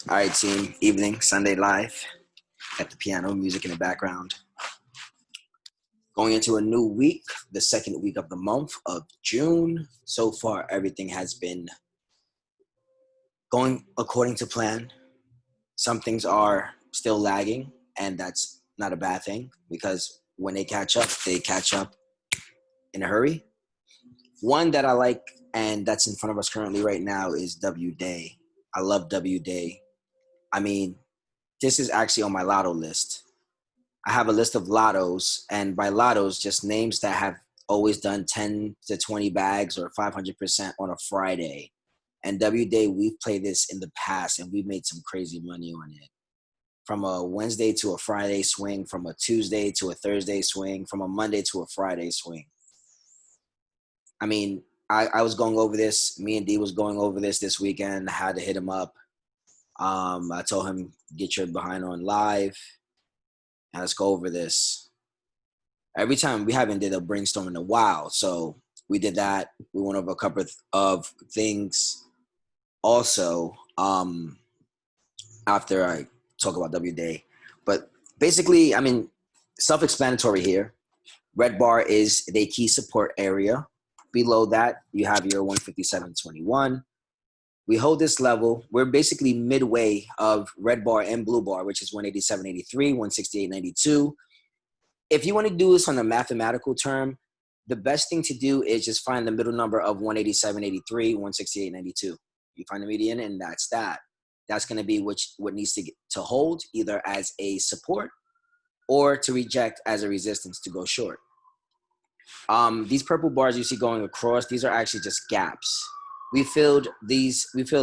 All right, team. Evening, Sunday live. Got the piano music in the background. Going into a new week, the second week of the month of June. So far, everything has been going according to plan. Some things are still lagging, and that's not a bad thing because when they catch up in a hurry. One that I like and that's in front of us currently right now is WDAY. I love WDAY. I mean, this is actually on my lotto list. I have a list of lottos, and by lottos, just names that have always done 10 to 20 bags or 500% on a Friday. And WDAY, we've played this in the past, and we've made some crazy money on it. From a Wednesday to a Friday swing, from a Tuesday to a Thursday swing, from a Monday to a Friday swing. I mean, I was going over this. Me and D was going over this weekend. I had to hit him up. I told him, get your behind on live, and let's go over this. Every time we haven't did a brainstorm in a while, so we did that. We went over a couple of things. Also, after I talk about WDAY, but basically, I mean, self-explanatory here. Red bar is the key support area. Below that, you have your 157.21. We hold this level. We're basically midway of red bar and blue bar, which is 187.83, 168.92. If you want to do this on a mathematical term, the best thing to do is just find the middle number of 187.83, 168.92. You find the median, and that's that. That's going to be what needs to hold either as a support or to reject as a resistance to go short. These purple bars you see going across, these are actually just gaps. We filled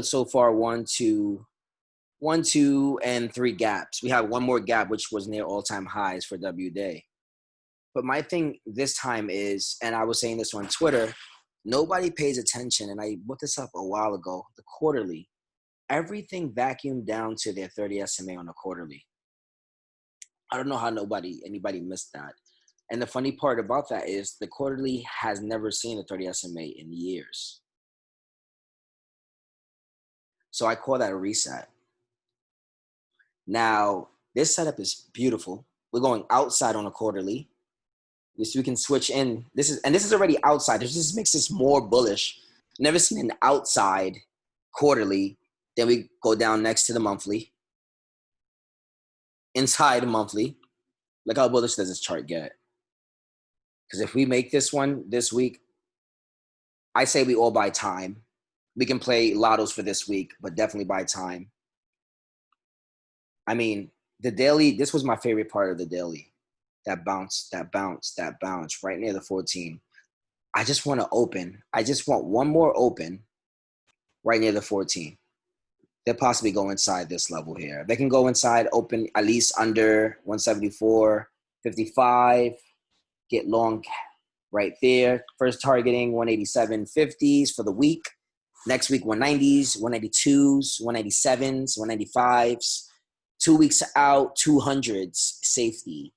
so far one, two, and three gaps. We have one more gap, which was near all-time highs for WDAY. But my thing this time is, and I was saying this on Twitter, nobody pays attention, and I put this up a while ago, the quarterly. Everything vacuumed down to their 30 SMA on the quarterly. I don't know how anybody missed that. And the funny part about that is the quarterly has never seen a 30 SMA in years. So I call that a reset. Now, this setup is beautiful. We're going outside on a quarterly. We can switch in. This is already outside. This just makes this more bullish. Never seen an outside quarterly. Then we go down next to the monthly. Inside the monthly. Look how bullish does this chart get. Because if we make this one this week, I say we all buy time. We can play lottos for this week, but definitely buy time. I mean, the daily, this was my favorite part of the daily. That bounce right near the 14. I just want to open. I just want one more open right near the 14. They'll possibly go inside this level here. They can go inside, open at least under 174.55, get long right there. First targeting 187.50s for the week. Next week, 190s, 192s, 197s, 195s. 2 weeks out, 200s safety.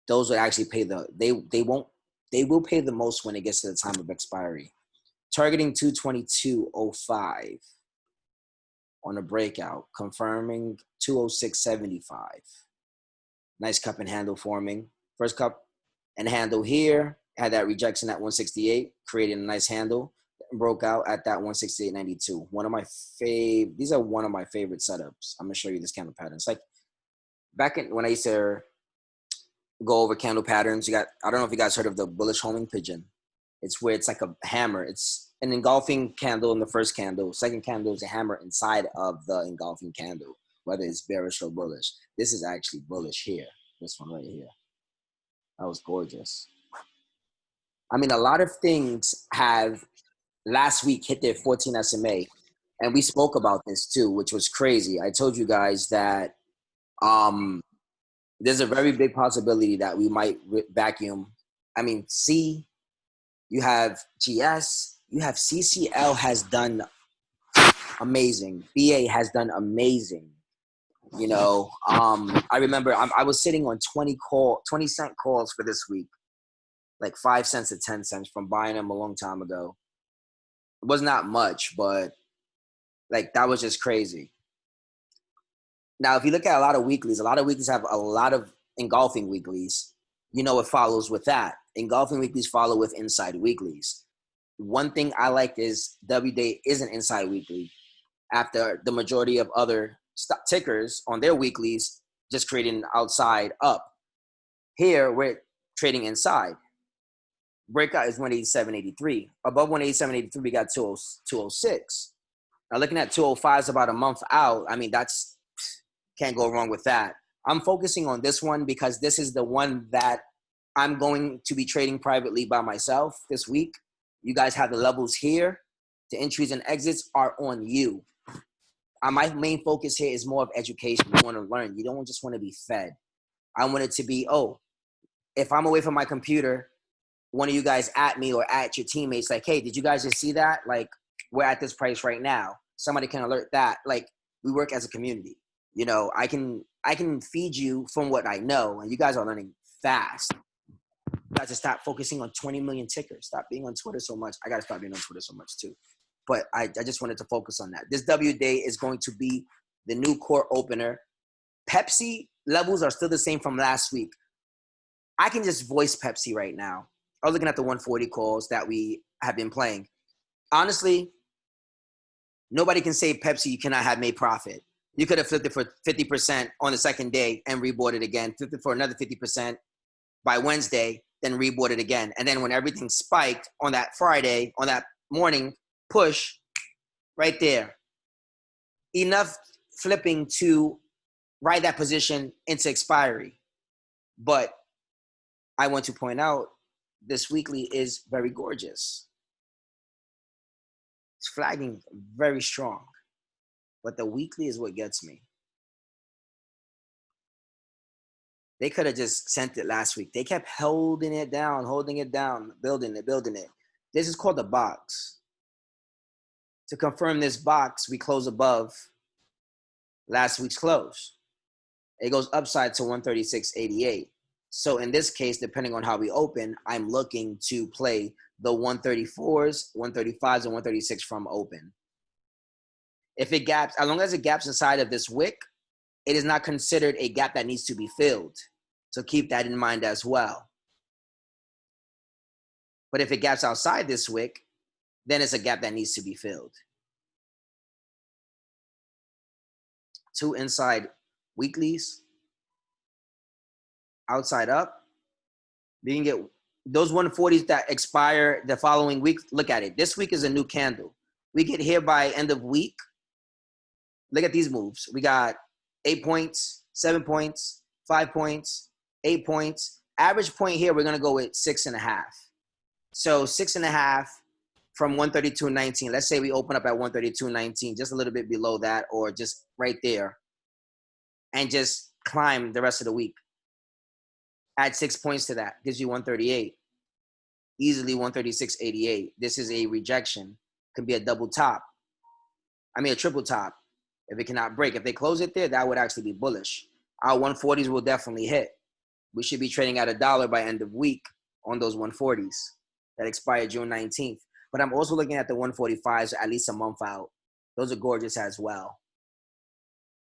Those would actually pay they will pay the most when it gets to the time of expiry. Targeting 222.05 on a breakout, confirming 206.75. Nice cup and handle forming. First cup and handle here, had that rejection at 168, created a nice handle, broke out at that 168.92. These are one of my favorite setups. I'm gonna show you this candle pattern. It's like back when I used to go over candle patterns, I don't know if you guys heard of the bullish homing pigeon. It's where it's like a hammer. It's an engulfing candle in the first candle. Second candle is a hammer inside of the engulfing candle, whether it's bearish or bullish. This is actually bullish here. This one right here. That was gorgeous. I mean, a lot of things have last week hit their 14 SMA, and we spoke about this too, which was crazy. I told you guys that there's a very big possibility that we might vacuum. I mean, you have GS, you have CCL has done amazing. BA has done amazing. You know, I remember I was sitting on 20 cent calls for this week, like 5 cents to 10 cents from buying them a long time ago. It was not much, but like that was just crazy. Now, if you look at a lot of weeklies have a lot of engulfing weeklies. You know, it follows with that. Engulfing weeklies follow with inside weeklies. One thing I like is WDAY is an inside weekly after the majority of other stock tickers on their weeklies just creating outside up. Here, we're trading inside. Breakout is 187.83. Above 187.83, we got 206. Now, looking at 205 is about a month out. I mean, that's can't go wrong with that. I'm focusing on this one because this is the one that I'm going to be trading privately by myself this week. You guys have the levels here. The entries and exits are on you. My main focus here is more of education. You want to learn. You don't just want to be fed. I want it to be, oh, if I'm away from my computer, one of you guys at me or at your teammates, like, hey, did you guys just see that? Like, we're at this price right now. Somebody can alert that. Like, we work as a community. You know, I can feed you from what I know, and you guys are learning fast. You guys to stop focusing on 20 million tickers. Stop being on Twitter so much. I got to stop being on Twitter so much too. But I just wanted to focus on that. This WDAY is going to be the new core opener. Pepsi levels are still the same from last week. I can just voice Pepsi right now. I was looking at the 140 calls that we have been playing. Honestly, nobody can say Pepsi you cannot have made profit. You could have flipped it for 50% on the second day and rebought it again, flipped it for another 50% by Wednesday, then rebought it again. And then when everything spiked on that Friday, on that morning push, right there, enough flipping to ride that position into expiry. But I want to point out this weekly is very gorgeous. It's flagging very strong. But the weekly is what gets me. They could have just sent it last week. They kept holding it down, building it. This is called the box. To confirm this box, we close above last week's close. It goes upside to 136.88. So in this case, depending on how we open, I'm looking to play the 134s, 135s, and 136 from open. If it gaps, as long as it gaps inside of this wick, it is not considered a gap that needs to be filled. So keep that in mind as well. But if it gaps outside this wick, then it's a gap that needs to be filled. Two inside weeklies, outside up. We can get those 140s that expire the following week. Look at it. This week is a new candle. We get here by end of week. Look at these moves. We got 8 points, 7 points, 5 points, 8 points. Average point here, we're going to go with 6.5. So 6.5 from 132.19. Let's say we open up at 132.19, just a little bit below that or just right there, and just climb the rest of the week. Add 6 points to that. Gives you 138. Easily 136.88. This is a rejection. Could be a double top. I mean a triple top. If it cannot break. If they close it there, that would actually be bullish. Our 140s will definitely hit. We should be trading at $1 by end of week on those 140s that expire June 19th. But I'm also looking at the 145s at least a month out. Those are gorgeous as well.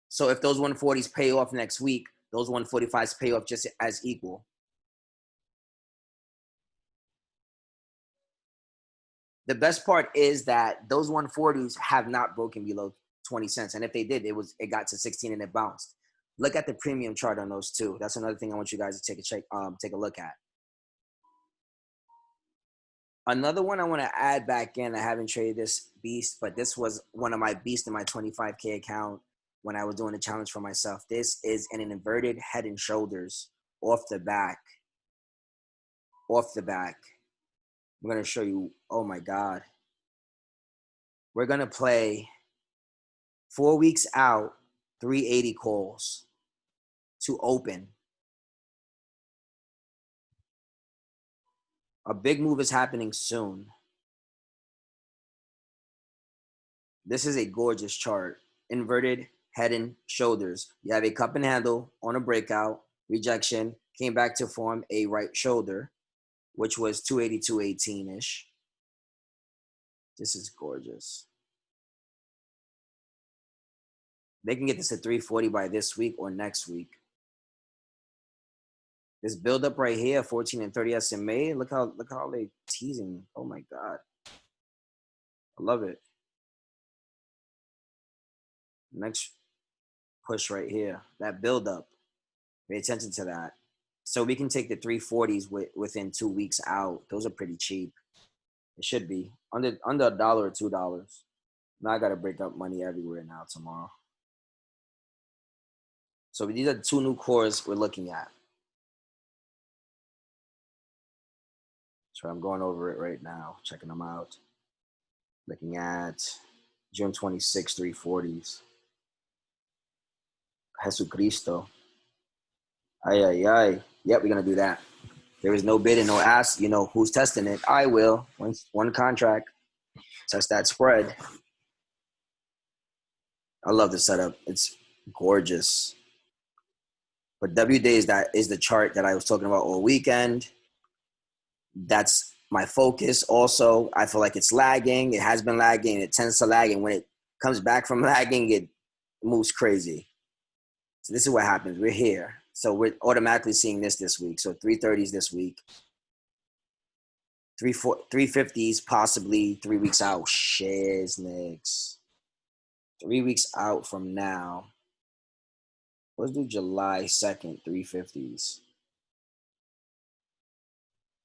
So if those 140s pay off next week, those 145s pay off just as equal. The best part is that those 140s have not broken below 20 cents. And if they did, it got to 16 and it bounced. Look at the premium chart on those two. That's another thing I want you guys to take a look at. Another one I want to add back in, I haven't traded this beast, but this was one of my beasts in my 25K account when I was doing the challenge for myself. This is an inverted head and shoulders off the back. Off the back. I'm going to show you, oh my God. We're going to play 4 weeks out, 380 calls to open. A big move is happening soon. This is a gorgeous chart. Inverted head and shoulders. You have a cup and handle on a breakout, rejection, came back to form a right shoulder, which was 282.18-ish. This is gorgeous. They can get this to 340 by this week or next week. This build up right here, 14 and 30 SMA. Look how they teasing. Oh my God. I love it. Next push right here. That build up. Pay attention to that. So we can take the 340s within 2 weeks out. Those are pretty cheap. It should be under $1 or $2. Now I gotta break up money everywhere now tomorrow. So these are the 2 new cores we're looking at. So I'm going over it right now, checking them out. Looking at June 26, 340s. Jesucristo. Ay, ay, ay. Yep, we're gonna do that. There is no bid and no ask. You know who's testing it? I will. One contract. Test that spread. I love the setup. It's gorgeous. But WDAY is the chart that I was talking about all weekend. That's my focus. Also, I feel like it's lagging. It has been lagging. It tends to lag, and when it comes back from lagging, it moves crazy. So this is what happens. We're here. So we're automatically seeing this week. So 330s this week. 350s possibly 3 weeks out. Shiznix. 3 weeks out from now. Let's do July 2nd, 350s.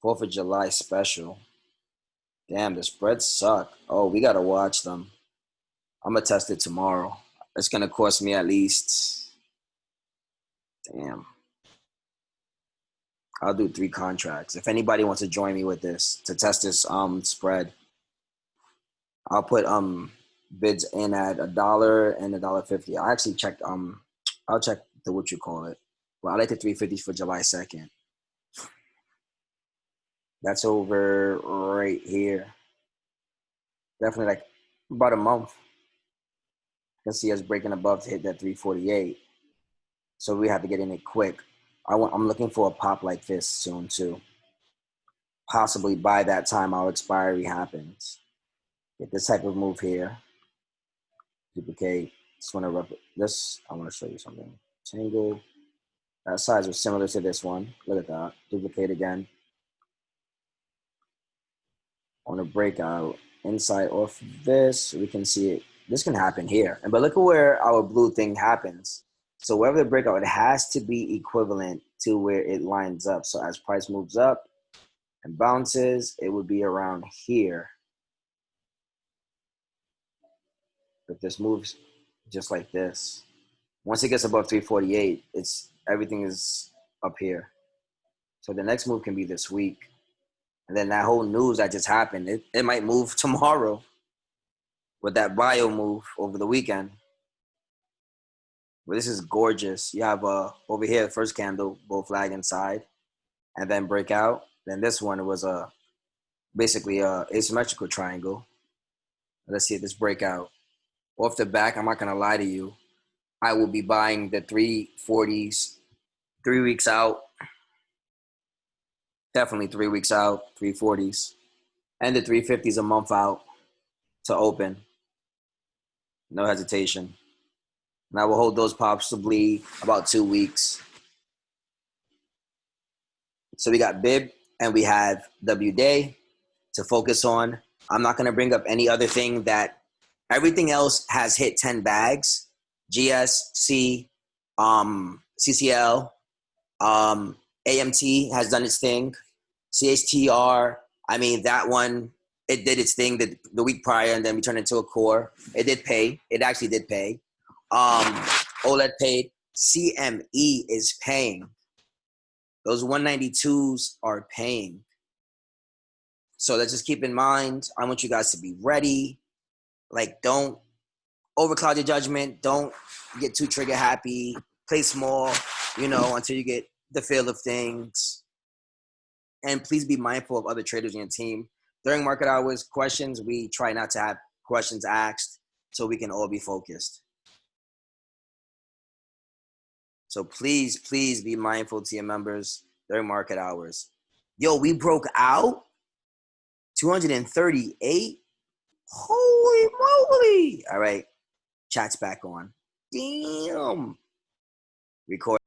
4th of July special. Damn, the spreads suck. Oh, we got to watch them. I'm going to test it tomorrow. It's going to cost me at least, damn. I'll do 3 contracts. If anybody wants to join me with this to test this spread, I'll put bids in at $1 and $1.50. I actually checked I'll check the what you call it. Well, I like the 350s for July 2nd. That's over right here. Definitely like about a month. You can see us breaking above to hit that 348. So we have to get in it quick. I'm looking for a pop like this soon too. Possibly by that time our expiry happens. Get this type of move here. Duplicate. Just want to rub this. I want to show you something. Tangle. That size was similar to this one. Look at that. Duplicate again. On a breakout inside off this, we can see it. This can happen here. But look at where our blue thing happens. So wherever the breakout, it has to be equivalent to where it lines up. So as price moves up and bounces, it would be around here. If this moves just like this, once it gets above 348, everything is up here. So the next move can be this week. And then that whole news that just happened, it might move tomorrow with that bio move over the weekend. But this is gorgeous. You have over here, the first candle, both flag inside, and then breakout. Then this one was basically a asymmetrical triangle. Let's see this breakout. Off the back, I'm not going to lie to you. I will be buying the 340s 3 weeks out. Definitely 3 weeks out, 340s. And the 350s a month out to open. No hesitation. And I will hold those possibly about 2 weeks. So we got BIIB and we have WDAY to focus on. I'm not going to bring up any other thing that everything else has hit 10 bags. GSC, CCL, AMT has done its thing. CHTR, I mean, that one, it did its thing the week prior, and then we turned into a core. It did pay. It actually did pay. OLED paid. CME is paying. Those 192s are paying. So let's just keep in mind, I want you guys to be ready. Like, don't overcloud your judgment. Don't get too trigger happy. Play small, until you get the feel of things. And please be mindful of other traders in your team. During market hours, questions, we try not to have questions asked so we can all be focused. So please be mindful to your members during market hours. Yo, we broke out 238. Holy moly. All right, chat's back on. Damn. Record.